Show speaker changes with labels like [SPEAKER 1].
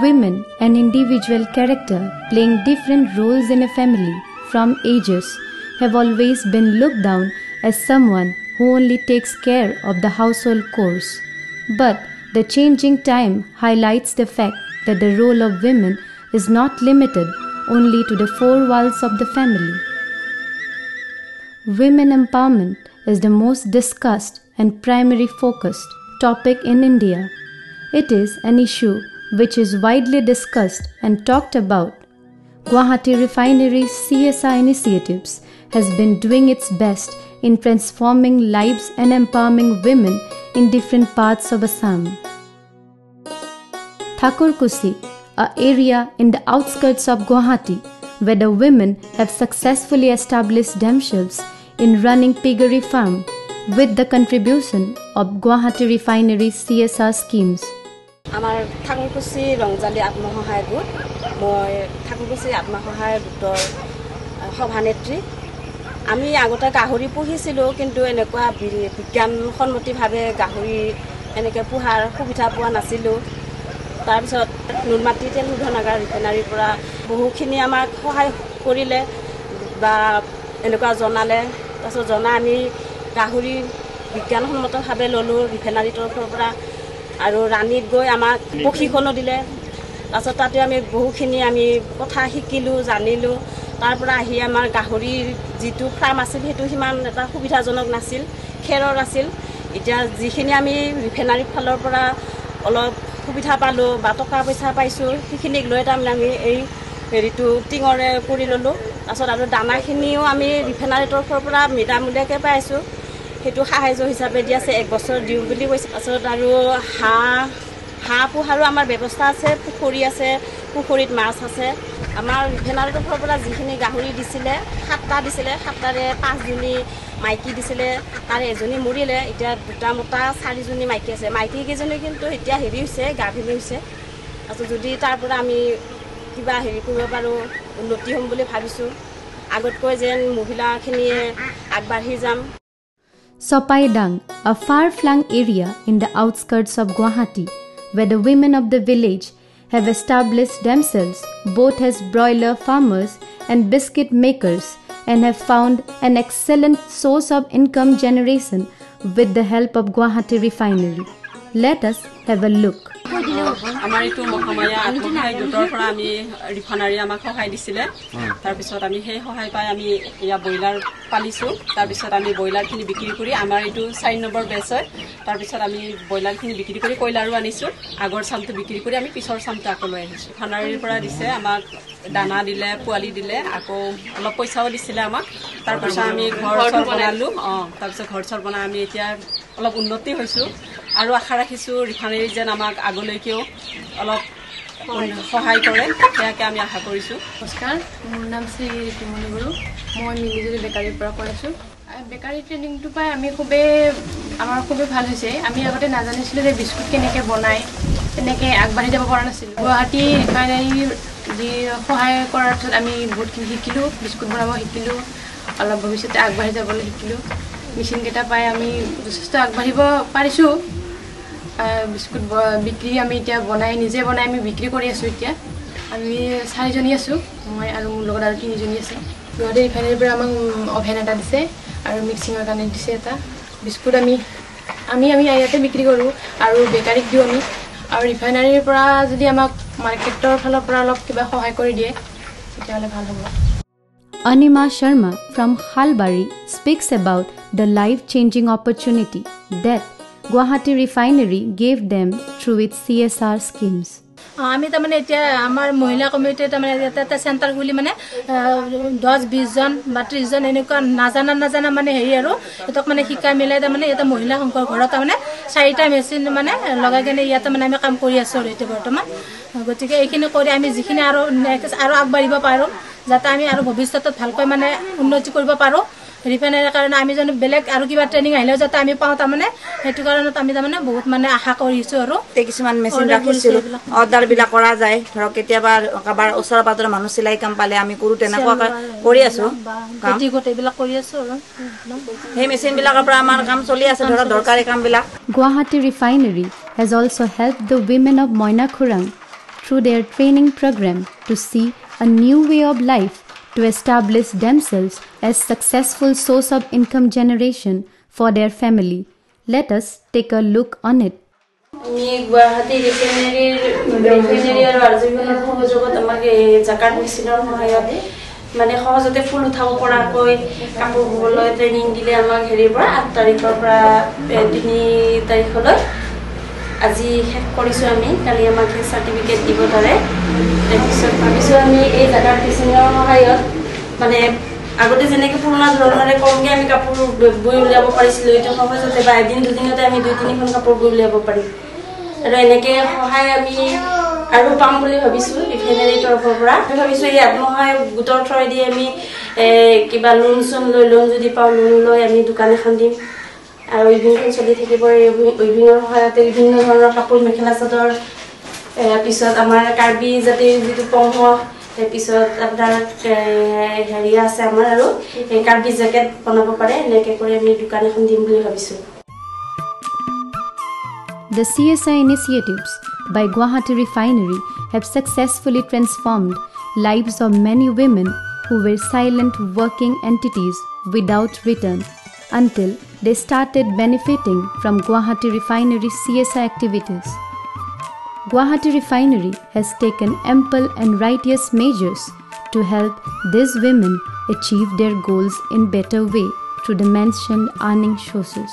[SPEAKER 1] Women, an individual character playing different roles in a family from ages, have always been looked down as someone who only takes care of the household chores. But the changing time highlights the fact that the role of women is not limited only to the four walls of the family. Women empowerment is the most discussed and primary focused topic in India. It is an issue which is widely discussed and talked about. Guwahati Refinery's CSR initiatives has been doing its best in transforming lives and empowering women in different parts of Assam. Thakurkusi, an area in the outskirts of Guwahati, where the women have successfully established themselves in running piggery farm with the contribution of Guwahati Refinery's CSR schemes.
[SPEAKER 2] আমাৰ ঠাকুৰকুছি ৰংজালী আত্মসহায়ক গোট মই ঠাকুৰকুছি আত্মসহায়ক গোটৰ সভানেত্ৰী আমি আগতে গাহৰি পুহিছিলো কিন্তু এনেকুৱা বিজ্ঞানসন্মতিভাৱে গাহৰি এনেকৈ পুহাৰ সুবিধা পোৱা নাছিলো তাৰ পিছত নুনমাটি তেল শোধনাগাৰ ৰিফাইনাৰীৰ পৰা বহুখিনি আমাক সহায় কৰিলে বা এনেকুৱা জনালে তাৰপিছত জনা আমি গাহৰি বিজ্ঞানসন্মতভাৱে ললো ৰিফাইনাৰীৰ তৰফৰ পৰা আৰু ৰাণীত গৈ আমাক প্ৰশিক্ষণ দিলে তাৰপিছত তাতে আমি বহুখিনি আমি কথা শিকিলো জানিলো তাৰ পৰা আহি আমাৰ গাহৰিৰ যিটো ফাৰ্ম আছিল সেইটো সিমান এটা সুবিধাজনক নাছিল খেৰৰ আছিল এতিয়া যিখিনি আমি ৰিফাইনাৰীৰ ফালৰ পৰা অলপ সুবিধা পালো বা টকা পইচা পাইছো সেইখিনিক লৈ তাৰমানে আমি এই হেৰিটো টিঙৰে কৰি ললো তাৰপিছত আৰু দানাখিনিও আমি ৰিফাইনাৰীৰ তৰফৰ পৰা মিডামুলীয়াকৈ পাইছো সেইটো সাহায্য হিচাপে দি আছে 1 বছৰ দিও বুলি কৈছে তাৰপিছত আৰু হাঁহ পোহাৰো আমাৰ ব্যৱস্থা আছে পুখুৰী আছে পুখুৰীত মাছ আছে আমাৰ ৰিফাইনাৰীৰ তৰফৰ পৰা যিখিনি গাহৰি দিছিলে 7টা দিছিলে 7টাৰে 5জনী মাইকী দিছিলে তাৰে এজনী মৰিলে এতিয়া দুটা মোটা 4জনী মাইকী আছে মাইকী কেইজনী কিন্তু এতিয়া হেৰি হৈছে গাভিনী হৈছে তাৰপিছত যদি তাৰ পৰা আমি কিবা হেৰি কৰিব পাৰো উন্নতি হ'ম বুলি ভাবিছো আগতকৈ যেন মহিলাখিনিয়ে আগবাঢ়ি যাম
[SPEAKER 1] Sopaidang, a far-flung area in the outskirts of Guwahati, where the women of the village have established themselves both as broiler farmers and biscuit makers and have found an excellent source of income generation with the help of Guwahati Refinery. Let us have a look.
[SPEAKER 2] আমাৰ এইটো মহামায়া আত্মসহায়ক গোটৰ পৰা আমি refinery আমাক সহায় দিছিলে তাৰপিছত আমি সেই সহায় পাই আমি ইয়া বইলাৰ পালিছো তাৰপিছত আমি বইলাৰখিনি বিক্ৰী কৰি আমাৰ এইটো 4 নম্বৰ বেচ হয় তাৰপিছত আমি বইলাৰখিনি বিক্ৰী কৰি কয়লাৰো আনিছো আগৰ চামটো বিক্ৰী কৰি আমি পিছৰ চামটো আকৌ লৈ আহিছো ৰিফাইনাৰীৰ পৰা দিছে আমাক দানা দিলে পোৱালি দিলে আকৌ অলপ পইচাও দিছিলে আমাক তাৰপিছত আমি ঘৰ বনালো তাৰপিছত ঘৰ বনাই আমি এতিয়া অলপ উন্নতি হৈছো আৰু আশা ৰাখিছো ৰিফাইনাৰী যেন আমাক আগলৈকেও অলপ সহায় কৰে ইয়াকে আমি আশা কৰিছো
[SPEAKER 3] নমস্কাৰ মোৰ নাম শ্ৰী টিমনি গুৰু মই মিলিজুলি বেকাৰীৰ পৰা কৈছো বেকাৰী ট্ৰেইনিংটো পাই আমি আমাৰ খুবেই ভাল হৈছে আমি আগতে নাজানিছিলো যে বিস্কুট কেনেকৈ বনায় তেনেকৈ আগবাঢ়ি যাব পৰা নাছিলোঁ গুৱাহাটী ৰিফাইনাৰীৰ যি সহায় কৰাৰ পিছত আমি বহুতখিনি শিকিলোঁ বিস্কুট বনাব শিকিলোঁ অলপ ভৱিষ্যতে আগবাঢ়ি যাবলৈ শিকিলোঁ মেচিনকেইটা পাই আমি যথেষ্ট আগবাঢ়িব পাৰিছোঁ বিস্কুট বিক্ৰী আমি এতিয়া নিজে বনাই আমি বিক্ৰী কৰি আছোঁ এতিয়া আমি 4জনী আছোঁ মই আৰু মোৰ লগত আৰু 3জনী আছে গুৱাহাটী ৰিফাইনাৰীৰ পৰা আমাক অভেন এটা দিছে আৰু মিক্সিঙৰ কাৰণে দিছে এটা বিস্কুট আমি ইয়াতে বিক্ৰী কৰোঁ আৰু বেকাৰীক দিওঁ আমি আৰু ৰিফাইনাৰীৰ পৰা যদি আমাক মাৰ্কেটৰ ফালৰ পৰা অলপ কিবা সহায় কৰি দিয়ে তেতিয়াহ'লে ভাল হ'ব
[SPEAKER 1] Anima Sharma from Khalbari speaks about the life-changing opportunity that Guwahati Refinery gave them through its CSR schemes.
[SPEAKER 4] আমি তাৰমানে এতিয়া আমাৰ মহিলা কমিটিয়ে তাৰমানে এটা চেণ্টাৰ খুলি মানে 10-20 জন বা 30 জন এনেকুৱা নাজানা মানে হেৰি আৰু এতক মানে শিকাই মিলাই তাৰমানে এটা মহিলা সংঘৰ ঘৰত তাৰমানে 4টা মেচিন মানে লগাই কেনে ইয়াতে মানে আমি কাম কৰি আছোঁ এতিয়া বৰ্তমান গতিকে এইখিনি কৰি আমি যিখিনি আৰু আগবাঢ়িব পাৰোঁ যাতে আমি আৰু ভৱিষ্যতত ভালকৈ মানে উন্নতি কৰিব পাৰোঁ ৰিফাইনাৰীৰ কাৰণে আমি জানো বেলেগ আৰু কিবা ট্ৰেইনিং আহিলেও যাতে আমি পাওঁ তাৰমানে সেইটো কাৰণত আমি তাৰমানে বহুত মানে আশা কৰিছোঁ আৰু
[SPEAKER 5] কিছুমান মেচিন ৰাখিছিলোঁ অৰ্ডাৰবিলাক কৰা যায় ধৰক কেতিয়াবা কাৰোবাৰ ওচৰৰ পাজৰৰ মানুহ চিলাই কাম পালে আমি কৰোঁ তেনেকুৱা কৰি আছোঁ
[SPEAKER 4] এইবিলাক কৰি আছোঁ আৰু
[SPEAKER 5] সেই মেচিনবিলাকৰ পৰা আমাৰ কাম চলি আছে ধৰক দৰকাৰী কামবিলাক
[SPEAKER 1] Guwahati Refinery has also helped the women of Moina Khurang through their training program to see a new way of life to establish themselves as successful source of income generation for their family. Let us take a look on it.
[SPEAKER 2] Guwahati refinery আৰু আৰ্জীৱনৰ সহযোগত আমাক জাকাৰ্ড মেচিনৰ সহায়ত মানে সহজতে ফুল উঠাব পৰাকৈ কাপোৰ ববলৈ ট্ৰেইনিং দিলে আমাক হেৰিৰ পৰা 8 তাৰিখৰ পৰা 3 তাৰিখলৈ আজি শেষ কৰিছোঁ আমি কালি আমাক চাৰ্টিফিকেট দিব তাৰে তাৰপিছত ভাবিছোঁ আমি এই জাকাৰ্ড মেচিনৰ সহায়ত মানে আগতে যেনেকৈ পুৰণা ধৰণৰে কমকৈ আমি কাপোৰ বৈ উলিয়াব পাৰিছিলোঁ এইটো সহজতে বা এদিন দুদিনতে আমি 2-3খন কাপোৰ বৈ উলিয়াব পাৰিম আৰু এনেকৈ সহায় আমি আৰু পাম বুলি ভাবিছোঁ ৰিফাইনেৰীৰ তৰফৰ পৰা ভাবিছোঁ এই আত্মসহায়ক গোটৰ থ্ৰুৱেদি আমি কিবা লোন যদি পাওঁ লোন লৈ আমি দোকান এখন দিম আৰু উইভিংখন চলি থাকিব উইভিঙৰ সহায়তে বিভিন্ন ধৰণৰ কাপোৰ মেখেলা চাদৰ পিছত আমাৰ কাৰ্বি জাতিৰ যিটো পংহ তাৰপিছত আপোনাৰ হেৰি আছে আমাৰ আৰু এই কাৰ্বি জেকেট বনাব পাৰে এনেকৈ কৰি আমি দোকান এখন দিম বুলি ভাবিছোঁ
[SPEAKER 1] The CSI initiatives by Guwahati Refinery have successfully transformed lives of many women who were silent working entities without return until they started benefiting from Guwahati Refinery CSI activities. Guwahati Refinery has taken ample and righteous measures to help these women achieve their goals in better way through the mentioned earning sources.